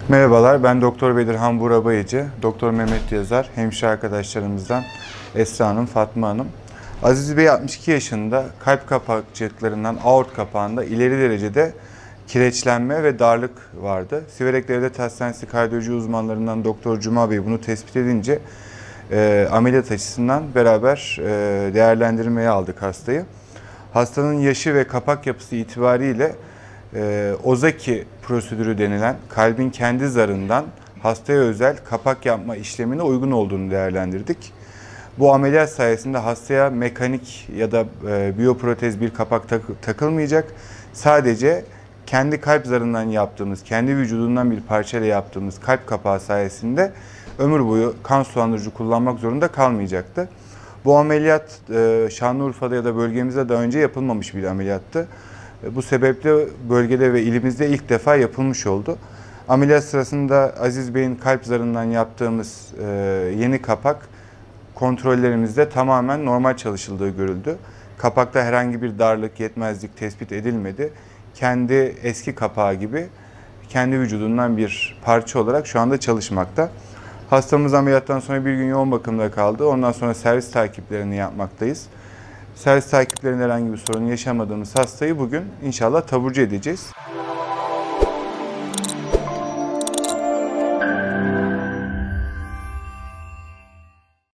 Merhabalar, ben Doktor Bedirhan Burabayıcı, Doktor Mehmet Yazar, hemşire arkadaşlarımızdan Esra Hanım, Fatma Hanım. Aziz Bey 62 yaşında, kalp kapakçıklarından aort kapağında ileri derecede kireçlenme ve darlık vardı. Siverek Devlet Hastanesi kardiyoloji uzmanlarından Doktor Cuma Bey bunu tespit edince ameliyat açısından beraber değerlendirmeye aldık hastayı. Hastanın yaşı ve kapak yapısı itibariyle Ozaki prosedürü denilen kalbin kendi zarından hastaya özel kapak yapma işlemine uygun olduğunu değerlendirdik. Bu ameliyat sayesinde hastaya mekanik ya da biyoprotez bir kapak takılmayacak. Sadece kendi kalp zarından yaptığımız, kendi vücudundan bir parçayla yaptığımız kalp kapağı sayesinde ömür boyu kan sulandırıcı kullanmak zorunda kalmayacaktı. Bu ameliyat Şanlıurfa'da ya da bölgemizde daha önce yapılmamış bir ameliyattı. Bu sebeple bölgede ve ilimizde ilk defa yapılmış oldu. Ameliyat sırasında Aziz Bey'in kalp zarından yaptığımız yeni kapak kontrollerimizde tamamen normal çalışıldığı görüldü. Kapakta herhangi bir darlık, yetmezlik tespit edilmedi. Kendi eski kapağı gibi kendi vücudundan bir parça olarak şu anda çalışmakta. Hastamız ameliyattan sonra bir gün yoğun bakımda kaldı. Ondan sonra servis takiplerini yapmaktayız. Servis takiplerinde herhangi bir sorun yaşamadığımız hastayı bugün inşallah taburcu edeceğiz.